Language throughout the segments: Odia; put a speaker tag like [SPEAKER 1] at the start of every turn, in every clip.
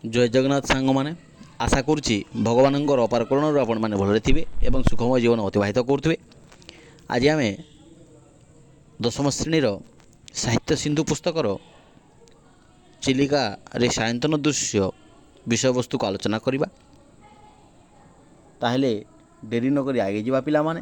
[SPEAKER 1] जय जगन्नाथ सांग मैंने आशा करुच्ची भगवान अपार करुणा आपण मैंने भलरे थे और सुखमय जीवन अतिवाहित करुवे। आज आम दशम श्रेणीर साहित्य सिंधु पुस्तकर चिलिका रे सायंतन दृश्य विषय वस्तु को आलोचना करवा। ताहले डेरी नक आगे जावा पिला माने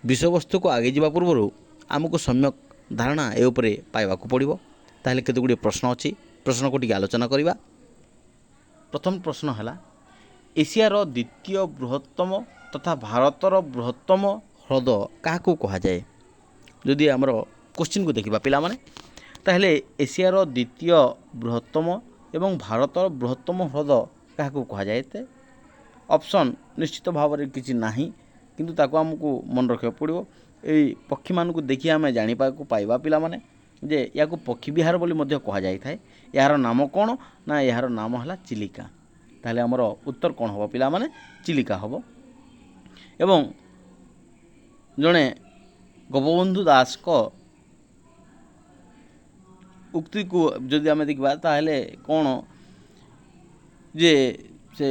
[SPEAKER 1] विषय वस्तु को आगे जावा पूर्व आमको सम्यक धारणा ए उपरे पाइबा को पड़िबो। ताहले केते गुडी प्रश्न अछि, प्रश्न को टिके आलोचना करवा। प्रथम प्रश्न है एशियार द्वितीय बृहत्तम तथा भारतर बृहत्तम ह्रद क्या कह जाए। जदि आमर क्वेश्चन को देखा पिला माने ताहले एशियार द्वितीय बृहत्तम एवं भारतर बृहत्तम ह्रद क्या कह जाए। ऑप्शन निश्चित भाव में किसी ना किंतु ताको हमको मन रखा पड़ो। यही पक्षी मानू देखिए आम जाना पाइबा पिला माने जे या पक्षी विहार बोली मध्य कह जाए। यार नाम कौन ना यार नाम है चिलिका। ताहले आमर उत्तर कौन हम पिला माने चिलिका हम। एवं जड़े गोपबंधु दास को उक्ति को जदि आम देखा ताहले कौन जे से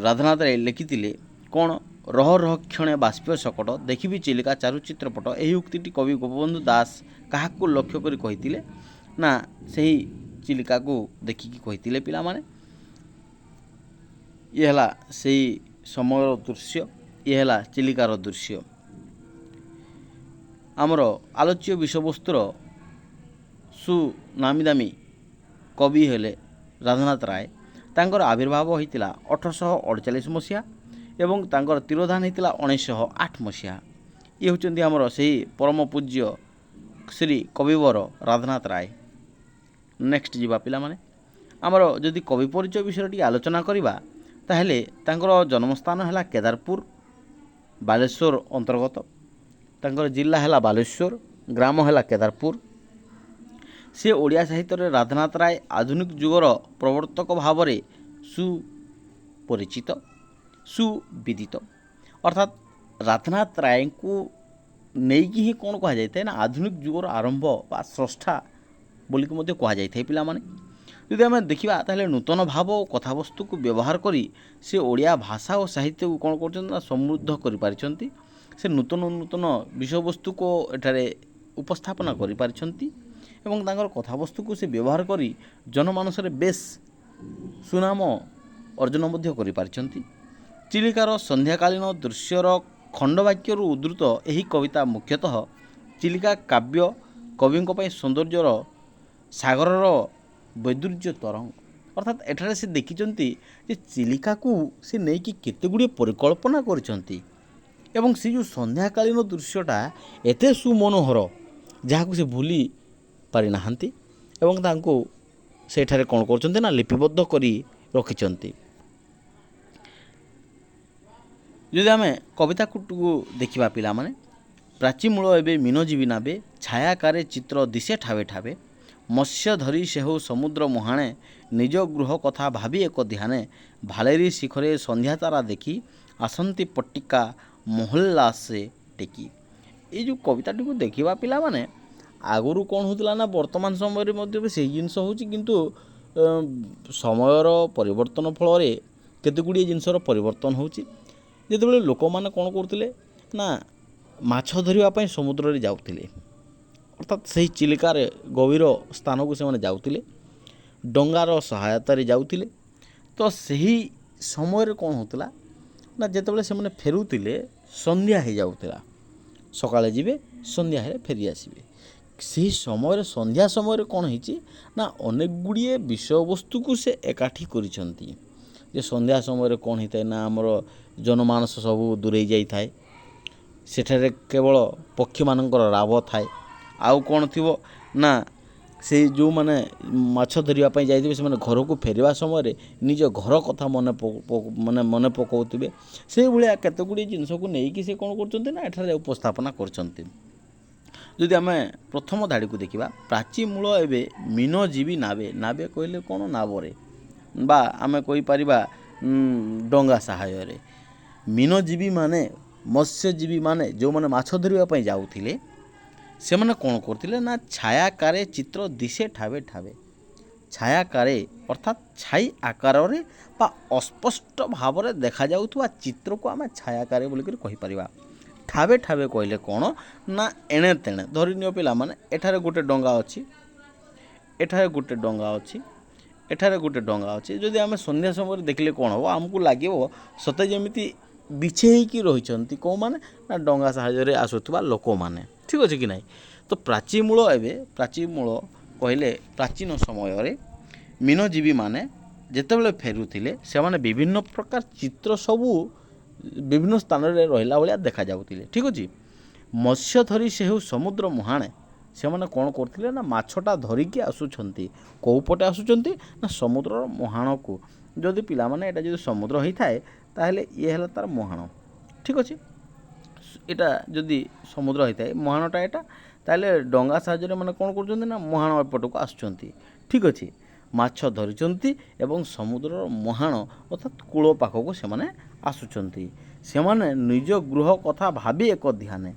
[SPEAKER 1] राधानाथ राय लिखिथिले कौन रह रह क्षणे बाष्पीय सकट देखी चिलिका चारुचित्रपट। यही उक्ति कवि गोपबंधु दास क्या लक्ष्य कर कही ना से चिलिका को देखिकी कही पिला माने। ये है से समय दृश्य, ये है चिलिकार दृश्य। आमर आलोच्य विषयवस्तुर सुनामी दामी कवि हेले राधानाथ राय। तांकर आविर्भाव होता 1848 मसीहा एवं तांकर तिरोधान होता 1908 मसीहा। ये होचंदी आमर से परम पूज्य श्री कविवर राधानाथ राय। नेक्स्ट जीवा पिला माने आमर जदि कवि परिचय विषय टी आलोचना करवा ताहले तांकर जन्मस्थान है केदारपुर बालेश्वर अंतर्गत। तांकर जिला है बालेश्वर, ग्राम है केदारपुर। से ओडिया साहित्य राधानाथ राय आधुनिक जुगर प्रवर्तक भाव में सुपरिचित सुविदित। अर्थात राधानाथ राय को नहीं कि ही कौन कह जाए ना आधुनिक जुगर आरंभ बा स्रष्टा बोलिक कह जाए पिला माने। यदि आम देखा ताहले नूतन भाव और कथावस्तु को व्यवहार करी से ओडिया भाषा और साहित्य को कौन कर समृद्ध कर पारिछंती। से नूतन नूतन विषय वस्तु को एठारे उपस्थापना कर पारिछंती एवं तांकर कथावस्तु को से व्यवहार करी जनमानस रे बेस सुनाम अर्जन मध्य कर पारिछंती। चिलिकार संध्याकालीन दृश्यर खंडवाक्य उद्धृत यही कविता मुख्यतः चिलिका काव्य कविंक पई सौंदर्यर सागरर वैदुर्य तरंग। अर्थात एठारे से देखिचंती जे चिलिका को से नहीं कि केते गुड़े परिकल्पना करछंती एवं से जो संध्याकालीन दृश्यटा एते सुमनोहर जहाँ से भूली पारि नाहांती एवं तांको सेठारे कौन करछंती ना लिपिबद्ध करी रखिचंती। जदि आम कविता को देखा पिला माने प्राचीमूल एवं मीनजीवी नाबे छायाकारे चित्र दिशे ठावे ठावे मत्स्य धरी से हो समुद्र मुहाणे निज गृह कथा भावी एक ध्याने भालेरी शिखरे संध्या तारा देखी आसंती पट्टिका मोहल्लासे टेकी। ये जो कविता को देखा पिला माने आगुरी कौन होता ना वर्तमान समय से जिनस हो किंतु समयर परिवर्तन फल केते गुड़िए जिनसर परिवर्तन होची। जिते लोक मैंने कौन करते ना माछ धरने समुद्र में जाते अर्थात से चिलिकार गभीर स्थान को से जाते डंगार सहायतार जाते। तो सही समय कौन होता ना जिते से फेरुले संध्या हो जाऊला सकाले जीवे संध्या फेरी आसबे। से समय संध्या समय कौन होती ना अनेक गुड़िए विषय वस्तु को से एकाठी करिसंती। जे संध्या समय कौन होता है ना आमर जनमानस सब दूरे जाई थाए सेठारे केवल पक्षी मानकर राव थाए। आउ कौन थी ना से जो माने माछ धरने जाइए से घर को फेरवा समय निज घर कथा मन पकाउथिबे। से भाया केते गुड़ी जिनस को लेकिन से कौन करछंती ना एठारे उपस्थापना करछंती। जदि आम प्रथम धाड़ी को देखा प्राचीमूल एवं मीनजीवी नाबे नाबे कहले कौन नावरे बा आम कहीपर डंगा सहाय मीनजीवी माने मत्स्यजीवी माने जो माने माछ धरने जाऊे से माने कौन करते ना छायाकारे चित्र दिशे ठावे ठावे ଛାୟାକାରେ ଅର୍ଥାତ୍ ଛାଇ ଆକାରରେ ବା ଅସ୍ପଷ୍ଟ ଭାବରେ ଦେଖାଯାଉଥିବା ଚିତ୍ରକୁ ଆମେ ଛାୟାକାରେ ବୋଲିକରି କହିପାରିବା। ଠାବେ ଠାବେ କହିଲେ କ'ଣ ନା ଏଣେ ତେଣେ। ଧରିନିଅ ପିଲାମାନେ, ଏଠାରେ ଗୋଟେ ଡଙ୍ଗା ଅଛି, ଏଠାରେ ଗୋଟେ ଡଙ୍ଗା ଅଛି, ଏଠାରେ ଗୋଟେ ଡଙ୍ଗା ଅଛି। ଯଦି ଆମେ ସନ୍ଧ୍ୟା ସମୟରେ ଦେଖିଲେ କ'ଣ ହେବ, ଆମକୁ ଲାଗିବ ସତେ ଯେମିତି ବିଛେଇ ହେଇକି ରହିଛନ୍ତି କେଉଁମାନେ ନା ଡଙ୍ଗା ସାହାଯ୍ୟରେ ଆସୁଥିବା ଲୋକମାନେ। ଠିକ୍ ଅଛି କି ନାହିଁ? ତ ପ୍ରାଚୀମୂଳ କହିଲେ ପ୍ରାଚୀନ ସମୟରେ ମୀନଜୀବୀମାନେ ଯେତେବେଳେ ଫେରୁଥିଲେ ସେମାନେ ବିଭିନ୍ନ ପ୍ରକାର ଚିତ୍ର ସବୁ ବିଭିନ୍ନ ସ୍ଥାନରେ ରହିଲା ଭଳିଆ ଦେଖାଯାଉଥିଲେ। ଠିକ୍ ଅଛି। ମତ୍ସ୍ୟ ଧରି ସେ ହେଉ ସମୁଦ୍ର ମୁହାଣେ, ସେମାନେ କ'ଣ କରୁଥିଲେ ନା ମାଛଟା ଧରିକି ଆସୁଛନ୍ତି। କେଉଁ ପଟେ ଆସୁଛନ୍ତି ନା ସମୁଦ୍ରର ମୁହାଣକୁ। ଯଦି ପିଲାମାନେ ଏଇଟା ଯଦି ସମୁଦ୍ର ହେଇଥାଏ ତାହେଲେ ଇଏ ହେଲା ତା'ର ମୁହାଣ। ଠିକ୍ ଅଛି। ଏଇଟା ଯଦି ସମୁଦ୍ର ହେଇଥାଏ ମୁହାଣଟା ଏଇଟା, ତାହେଲେ ଡଙ୍ଗା ସାହାଯ୍ୟରେ ମାନେ କ'ଣ କରୁଛନ୍ତି ନା ମୁହାଣ ଏପଟକୁ ଆସୁଛନ୍ତି। ଠିକ୍ ଅଛି। ମାଛ ଧରିଛନ୍ତି ଏବଂ ସମୁଦ୍ରର ମୁହାଣ ଅର୍ଥାତ୍ କୂଳ ପାଖକୁ ସେମାନେ ଆସୁଛନ୍ତି। ସେମାନେ ନିଜ ଗୃହ କଥା ଭାବି ଏକ ଧ୍ୟାନେ,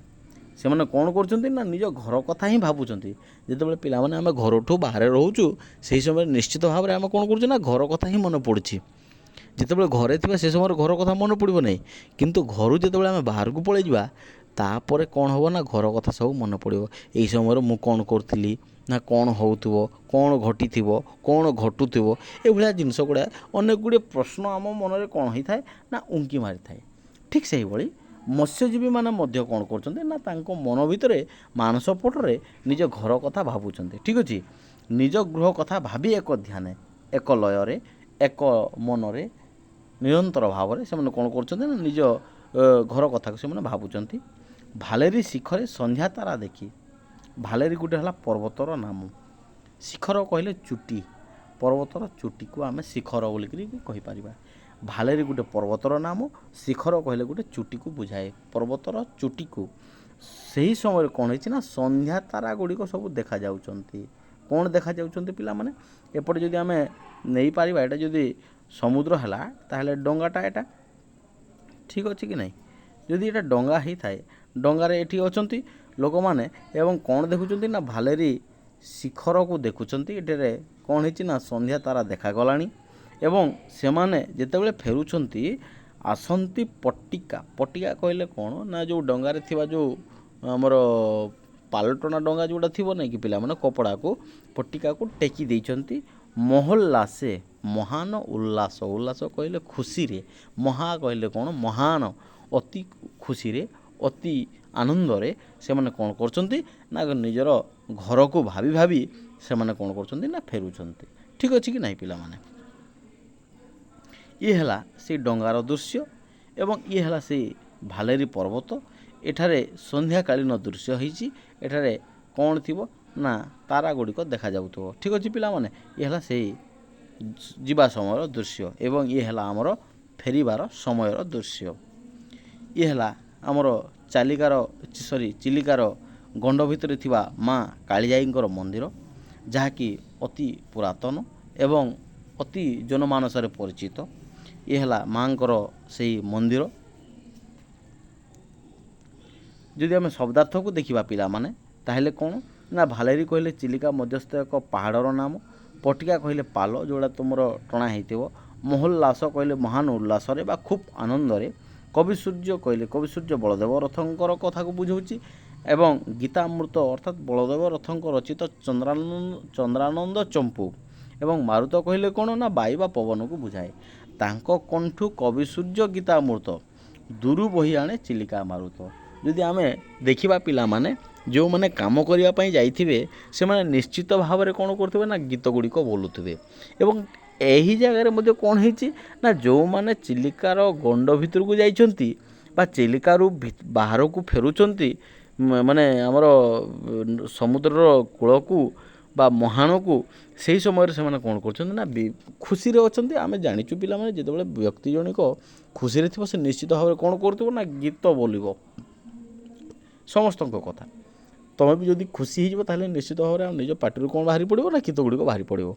[SPEAKER 1] ସେମାନେ କ'ଣ କରୁଛନ୍ତି ନା ନିଜ ଘର କଥା ହିଁ ଭାବୁଛନ୍ତି। ଯେତେବେଳେ ପିଲାମାନେ ଆମେ ଘରଠୁ ବାହାରେ ରହୁଛୁ ସେହି ସମୟରେ ନିଶ୍ଚିତ ଭାବରେ ଆମେ କ'ଣ କରୁଛୁ ନା ଘର କଥା ହିଁ ମନେ ପଡ଼ୁଛି। ଯେତେବେଳେ ଘରେ ଥିବା ସେ ସମୟରେ ଘର କଥା ମନେ ପଡ଼ିବ ନାହିଁ, କିନ୍ତୁ ଘରୁ ଯେତେବେଳେ ଆମେ ବାହାରକୁ ପଳାଇଯିବା ତାପରେ କ'ଣ ହେବ ନା ଘର କଥା ସବୁ ମନେ ପଡ଼ିବ। ଏହି ସମୟରେ ମୁଁ କ'ଣ କରୁଥିଲି, ନା କ'ଣ ହେଉଥିବ, କ'ଣ ଘଟିଥିବ, କ'ଣ ଘଟୁଥିବ, ଏଭଳିଆ ଜିନିଷ ଗୁଡ଼ା ଅନେକ ଗୁଡ଼ିଏ ପ୍ରଶ୍ନ ଆମ ମନରେ କ'ଣ ହେଇଥାଏ ନା ଉଙ୍କି ମାରିଥାଏ। ଠିକ୍ ସେହିଭଳି ମତ୍ସ୍ୟଜୀବୀମାନେ ମଧ୍ୟ କ'ଣ କରୁଛନ୍ତି ନା ତାଙ୍କ ମନ ଭିତରେ ମାନସ ପଟରେ ନିଜ ଘର କଥା ଭାବୁଛନ୍ତି। ଠିକ୍ ଅଛି। ନିଜ ଗୃହ କଥା ଭାବି ଏକ ଧ୍ୟାନେ, ଏକ ଲୟରେ, ଏକ ମନରେ ନିରନ୍ତର ଭାବରେ ସେମାନେ କ'ଣ କରୁଛନ୍ତି ନା ନିଜ ଘର କଥାକୁ ସେମାନେ ଭାବୁଛନ୍ତି। ଭାଲେରୀ ଶିଖରେ ସନ୍ଧ୍ୟା ତାରା ଦେଖି। ଭାଲେରୀ ଗୋଟେ ହେଲା ପର୍ବତର ନାମ। ଶିଖର କହିଲେ ଚୁଟି, ପର୍ବତର ଚୁଟିକୁ ଆମେ ଶିଖର ବୋଲିକରି କହିପାରିବା। ଭାଲେରୀ ଗୋଟେ ପର୍ବତର ନାମ, ଶିଖର କହିଲେ ଗୋଟେ ଚୁଟିକୁ ବୁଝାଏ, ପର୍ବତର ଚୁଟିକୁ। ସେହି ସମୟରେ କ'ଣ ହେଇଛି ନା ସନ୍ଧ୍ୟା ତାରା ଗୁଡ଼ିକ ସବୁ ଦେଖାଯାଉଛନ୍ତି। କ'ଣ ଦେଖାଯାଉଛନ୍ତି ପିଲାମାନେ? ଏପଟେ ଯଦି ଆମେ ନେଇପାରିବା, ଏଇଟା ଯଦି ସମୁଦ୍ର ହେଲା ତାହେଲେ ଡଙ୍ଗାଟା ଏଇଟା। ଠିକ୍ ଅଛି କି ନାହିଁ? ଯଦି ଏଇଟା ଡଙ୍ଗା ହେଇଥାଏ, ଡଙ୍ଗାରେ ଏଠି ଅଛନ୍ତି ଲୋକମାନେ ଏବଂ କ'ଣ ଦେଖୁଛନ୍ତି ନା ଭାଲେରୀ ଶିଖରକୁ ଦେଖୁଛନ୍ତି। ଏଠାରେ କ'ଣ ହେଇଛି ନା ସନ୍ଧ୍ୟା ତାରା ଦେଖାଗଲାଣି ଏବଂ ସେମାନେ ଯେତେବେଳେ ଫେରୁଛନ୍ତି ଆସନ୍ତି ପଟିକା। ପଟିକା କହିଲେ କ'ଣ ନା ଯେଉଁ ଡଙ୍ଗାରେ ଥିବା ଯେଉଁ ଆମର ପାଲଟଣା ଡଙ୍ଗା ଯେଉଁଟା ଥିବ ନାହିଁ କି ପିଲାମାନେ, କପଡ଼ାକୁ ପଟିକାକୁ ଟେକି ଦେଇଛନ୍ତି। ମହୋଲ୍ଲାସେ, ମହାନ ଉଲ୍ଲାସ, ଉଲ୍ଲାସ କହିଲେ ଖୁସିରେ, ମହା କହିଲେ କ'ଣ ମହାନ, ଅତି ଖୁସିରେ, ଅତି ଆନନ୍ଦରେ ସେମାନେ କ'ଣ କରୁଛନ୍ତି ନା ନିଜର ଘରକୁ ଭାବି ଭାବି ସେମାନେ କ'ଣ କରୁଛନ୍ତି ନା ଫେରୁଛନ୍ତି। ଠିକ୍ ଅଛି କି ନାହିଁ ପିଲାମାନେ? ଇଏ ହେଲା ସେଇ ଡଙ୍ଗାର ଦୃଶ୍ୟ ଏବଂ ଇଏ ହେଲା ସେଇ ଭାଲେରୀ ପର୍ବତ। ଏଠାରେ ସନ୍ଧ୍ୟାକାଳୀନ ଦୃଶ୍ୟ ହେଇଛି। ଏଠାରେ କ'ଣ ଥିବ ନା ତାରା ଗୁଡ଼ିକ ଦେଖାଯାଉଥିବ। ଠିକ୍ ଅଛି ପିଲାମାନେ? ଇଏ ହେଲା ସେଇ ଯିବା ସମୟର ଦୃଶ୍ୟ ଏବଂ ଇଏ ହେଲା ଆମର ଫେରିବାର ସମୟର ଦୃଶ୍ୟ। ଇଏ ହେଲା ଆମର ଚିଲିକାର ଗଣ୍ଡ ଭିତରେ ଥିବା ମା କାଳିଜାଇଙ୍କର ମନ୍ଦିର, ଯାହାକି ଅତି ପୁରାତନ ଏବଂ ଅତି ଜନମାନସରେ ପରିଚିତ। ଇଏ ହେଲା ମାଙ୍କର ସେଇ ମନ୍ଦିର। ଯଦି ଆମେ ଶବ୍ଦାର୍ଥକୁ ଦେଖିବା ପିଲାମାନେ ତାହେଲେ କ'ଣ ନା ଭାଲେରୀ କହିଲେ ଚିଲିକା ମଧ୍ୟସ୍ଥ ଏକ ପାହାଡ଼ର ନାମ, ପଟିକା କହିଲେ ପାଲ ଯେଉଁଟା ତୁମର ଟଣା ହେଇଥିବ, ମହୋଲ୍ଲାସ କହିଲେ ମହାନ ଉଲ୍ଲାସରେ ବା ଖୁବ୍ ଆନନ୍ଦରେ, କବି ସୂର୍ଯ୍ୟ କହିଲେ କବି ସୂର୍ଯ୍ୟ ବଳଦେବ ରଥଙ୍କର କଥାକୁ ବୁଝାଉଛି ଏବଂ ଗୀତାମୃତ ଅର୍ଥାତ୍ ବଳଦେବ ରଥଙ୍କ ରଚିତ ଚନ୍ଦ୍ରାନନ୍ଦ ଚମ୍ପୁ ଏବଂ ମାରୁତ କହିଲେ କ'ଣ ନା ବାୟୁ ବା ପବନକୁ ବୁଝାଏ। ତାଙ୍କ କଣ୍ଠୁ କବି ସୂର୍ଯ୍ୟ ଗୀତାମୃତ, ଦୂରୁ ବହି ଆଣେ ଚିଲିକା ମାରୁତ। ଯଦି ଆମେ ଦେଖିବା ପିଲାମାନେ, ଯେଉଁମାନେ କାମ କରିବା ପାଇଁ ଯାଇଥିବେ ସେମାନେ ନିଶ୍ଚିତ ଭାବରେ କ'ଣ କରୁଥିବେ ନା ଗୀତ ଗୁଡ଼ିକ ବୋଲୁଥିବେ ଏବଂ ଏହି ଜାଗାରେ ମଧ୍ୟ କ'ଣ ହେଇଛି ନା ଯେଉଁମାନେ ଚିଲିକାର ଗଣ୍ଡ ଭିତରକୁ ଯାଇଛନ୍ତି ବା ଚିଲିକାରୁ ବାହାରକୁ ଫେରୁଛନ୍ତି, ମାନେ ଆମର ସମୁଦ୍ରର କୂଳକୁ ବା ମହାଣକୁ, ସେହି ସମୟରେ ସେମାନେ କ'ଣ କରୁଛନ୍ତି ନା ଖୁସିରେ ଅଛନ୍ତି। ଆମେ ଜାଣିଛୁ ପିଲାମାନେ ଯେତେବେଳେ ବ୍ୟକ୍ତି ଜଣିକ ଖୁସିରେ ଥିବ ସେ ନିଶ୍ଚିତ ଭାବରେ କ'ଣ କରୁଥିବ ନା ଗୀତ ବୋଲିବ ସମସ୍ତଙ୍କ କଥା। ତୁମେ ବି ଯଦି ଖୁସି ହେଇଯିବ ତାହେଲେ ନିଶ୍ଚିତ ଭାବରେ ଆମ ନିଜ ପାଟିରୁ କ'ଣ ବାହାରି ପଡ଼ିବ ନା ଗୀତ ଗୁଡ଼ିକ ବାହାରି ପଡ଼ିବ।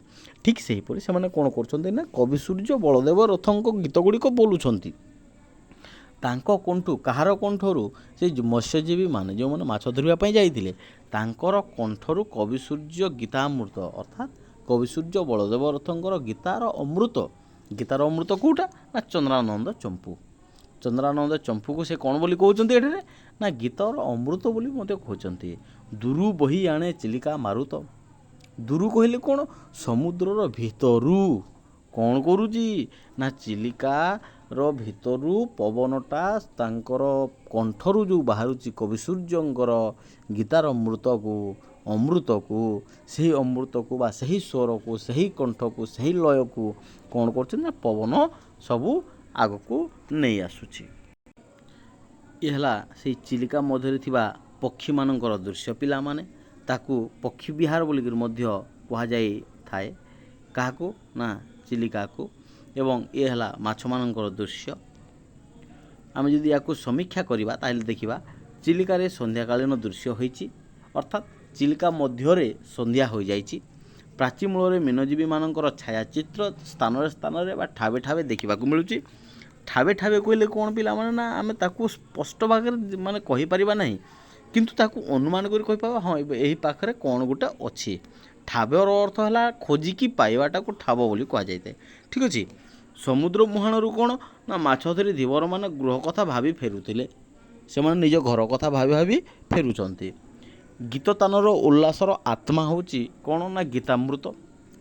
[SPEAKER 1] ଠିକ୍ ସେହିପରି ସେମାନେ କ'ଣ କରୁଛନ୍ତି ନା କବି ସୂର୍ଯ୍ୟ ବଳଦେବ ରଥଙ୍କ ଗୀତ ଗୁଡ଼ିକ ବୋଲୁଛନ୍ତି। ତାଙ୍କ କଣ୍ଠୁ, କାହାର କଣ୍ଠରୁ? ସେଇ ମତ୍ସ୍ୟଜୀବୀମାନେ ଯେଉଁମାନେ ମାଛ ଧରିବା ପାଇଁ ଯାଇଥିଲେ ତାଙ୍କର କଣ୍ଠରୁ କବି ସୂର୍ଯ୍ୟ ଗୀତାମୃତ ଅର୍ଥାତ୍ କବିସୂର୍ଯ୍ୟ ବଳଦେବ ରଥଙ୍କର ଗୀତାର ଅମୃତ କେଉଁଟା ନା ଚନ୍ଦ୍ରାନନ୍ଦ ଚମ୍ପୁ। ଚନ୍ଦ୍ରାନନ୍ଦ ଚମ୍ପୁକୁ ସେ କ'ଣ ବୋଲି କହୁଛନ୍ତି ଏଠାରେ ନା ଗୀତର ଅମୃତ ବୋଲି ମଧ୍ୟ କହୁଛନ୍ତି। ଦୂରୁ ବହି ଆଣେ ଚିଲିକା ମାରୁତ। ଦୂରୁ କହିଲେ କ'ଣ ସମୁଦ୍ରର ଭିତରୁ କ'ଣ କରୁଛି ନା ଚିଲିକାର ଭିତରୁ ପବନଟା ତାଙ୍କର କଣ୍ଠରୁ ଯେଉଁ ବାହାରୁଛି କବିସୂର୍ଯ୍ୟଙ୍କର ଗୀତାର ଅମୃତକୁ ସେହି ଅମୃତକୁ ବା ସେହି ସ୍ୱରକୁ ସେହି କଣ୍ଠକୁ ସେହି ଲୟକୁ କ'ଣ କରୁଛନ୍ତି ନା ପବନ ସବୁ ଆଗକୁ ନେଇ ଆସୁଛି। ଏ ହେଲା ସେଇ ଚିଲିକା ମଧ୍ୟରେ ଥିବା ପକ୍ଷୀମାନଙ୍କର ଦୃଶ୍ୟ। ପିଲାମାନେ ତାକୁ ପକ୍ଷୀ ବିହାର ବୋଲିକରି ମଧ୍ୟ କୁହାଯାଇଥାଏ କାହାକୁ ନା ଚିଲିକାକୁ। ଏବଂ ଏ ହେଲା ମାଛମାନଙ୍କର ଦୃଶ୍ୟ। ଆମେ ଯଦି ୟାକୁ ସମୀକ୍ଷା କରିବା ତାହେଲେ ଦେଖିବା ଚିଲିକାରେ ସନ୍ଧ୍ୟାକାଳୀନ ଦୃଶ୍ୟ ହୋଇଛି, ଅର୍ଥାତ୍ ଚିଲିକା ମଧ୍ୟରେ ସନ୍ଧ୍ୟା ହୋଇଯାଇଛି। ପ୍ରାଚୀ ମୂଳରେ ମୀନଜୀବୀମାନଙ୍କର ଛାୟାଚିତ୍ର ସ୍ଥାନରେ ବା ଠାବେ ଦେଖିବାକୁ ମିଳୁଛି। ଠାବେ କହିଲେ କ'ଣ ପିଲାମାନେ ନା ଆମେ ତାକୁ ସ୍ପଷ୍ଟ ଭାବରେ ମାନେ କହିପାରିବା ନାହିଁ, କିନ୍ତୁ ତାକୁ ଅନୁମାନ କରି କହିପାରିବା ହଁ ଏହି ପାଖରେ କ'ଣ ଗୋଟେ ଅଛି। ଠାବର ଅର୍ଥ ହେଲା ଖୋଜିକି ପାଇବାଟାକୁ ଠାବ ବୋଲି କୁହାଯାଇଥାଏ। ଠିକ୍ ଅଛି। ସମୁଦ୍ର ମୁହାଣରୁ କ'ଣ ନା ମାଛ ଧରି ଧୀବରମାନେ ଗୃହ କଥା ଭାବି ଫେରୁଥିଲେ। ସେମାନେ ନିଜ ଘର କଥା ଭାବି ଫେରୁଛନ୍ତି। ଗୀତତାନର ଉଲ୍ଲାସର ଆତ୍ମା ହେଉଛି କ'ଣ ନା ଗୀତାମୃତ।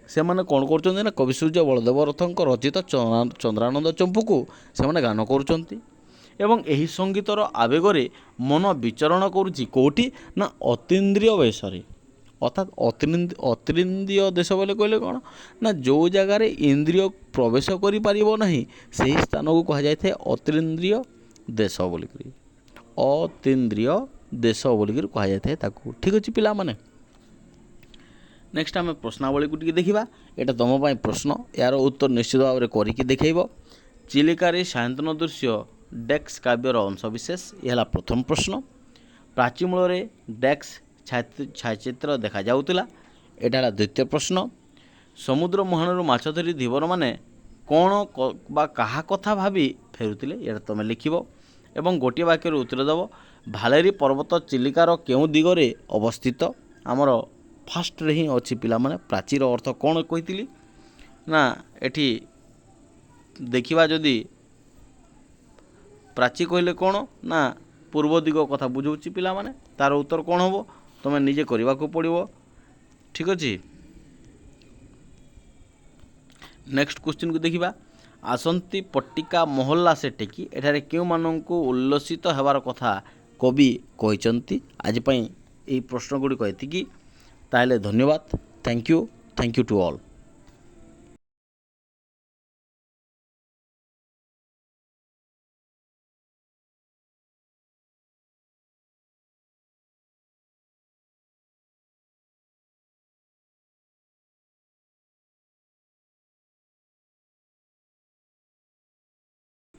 [SPEAKER 1] ସେମାନେ କ'ଣ କରୁଛନ୍ତି ନା କବିସୂର୍ଯ୍ୟ ବଳଦେବ ରଥଙ୍କ ରଚିତ ଚନ୍ଦ୍ରାନନ୍ଦ ଚମ୍ପୁକୁ ସେମାନେ ଗାନ କରୁଛନ୍ତି। ଏବଂ ଏହି ସଙ୍ଗୀତର ଆବେଗରେ ମନ ବିଚରଣ କରୁଛି କେଉଁଠି ନା ଅତୀନ୍ଦ୍ରିୟ ବେଶରେ। ଅର୍ଥାତ୍ ଅତୀନ୍ଦ୍ରିୟ ଦେଶ ବୋଲି କହିଲେ କ'ଣ ନା ଯେଉଁ ଜାଗାରେ ଇନ୍ଦ୍ରିୟ ପ୍ରବେଶ କରିପାରିବ ନାହିଁ ସେହି ସ୍ଥାନକୁ କୁହାଯାଇଥାଏ ଅତୀନ୍ଦ୍ରିୟ ଦେଶ ବୋଲିକରି। ଅତୀନ୍ଦ୍ରିୟ ଦେଶ ବୋଲିକରି କୁହାଯାଇଥାଏ ତାକୁ। ଠିକ୍ ଅଛି ପିଲାମାନେ। ନେକ୍ସଟ ଆମେ ପ୍ରଶ୍ନାବଳୀକୁ ଟିକେ ଦେଖିବା। ଏଇଟା ତୁମ ପାଇଁ ପ୍ରଶ୍ନ, ଏହାର ଉତ୍ତର ନିଶ୍ଚିତ ଭାବରେ କରିକି ଦେଖାଇବ। ଚିଲିକାରେ ସାୟନ୍ତନ ଦୃଶ୍ୟ ଡେକ୍ସ କାବ୍ୟର ଅଂଶବିଶେଷ। ଏ ହେଲା ପ୍ରଥମ ପ୍ରଶ୍ନ। ପ୍ରାଚୀ ମୂଳରେ ଡେକ୍ସ ଛାୟାଚିତ୍ର ଦେଖାଯାଉଥିଲା। ଏଇଟା ହେଲା ଦ୍ୱିତୀୟ ପ୍ରଶ୍ନ। ସମୁଦ୍ର ମୁହାଣରୁ ମାଛ ଧରି ଧୀବରମାନେ କ'ଣ ବା କାହା କଥା ଭାବି ଫେରୁଥିଲେ, ଏଇଟା ତୁମେ ଲେଖିବ ଏବଂ ଗୋଟିଏ ବାକ୍ୟରେ ଉତ୍ତର ଦେବ। ଭାଲେରୀ ପର୍ବତ ଚିଲିକାର କେଉଁ ଦିଗରେ ଅବସ୍ଥିତ? ଆମର ଫାର୍ଷ୍ଟରେ ହିଁ ଅଛି ପିଲାମାନେ। ପ୍ରାଚୀର ଅର୍ଥ କ'ଣ କହିଥିଲି ନା ଏଠି ଦେଖିବା ଯଦି ପ୍ରାଚୀ କହିଲେ କ'ଣ ନା ପୂର୍ବ ଦିଗ କଥା ବୁଝାଉଛି ପିଲାମାନେ। ତା'ର ଉତ୍ତର କ'ଣ ହେବ ତୁମେ ନିଜେ କରିବାକୁ ପଡ଼ିବ। ଠିକ୍ ଅଛି। ନେକ୍ସଟ କ୍ୱେଶ୍ଚିନ୍କୁ ଦେଖିବା। ଆସନ୍ତି ପଟ୍ଟିକା ମହଲ୍ଲା ସେ ଟେକି, ଏଠାରେ କେଉଁମାନଙ୍କୁ ଉଲ୍ଲସିତ ହେବାର କଥା କବି କହିଛନ୍ତି? ଆଜି ପାଇଁ ଏହି ପ୍ରଶ୍ନ ଗୁଡ଼ିକ ଏତିକି। ତାହେଲେ ଧନ୍ୟବାଦ। Thank you to all.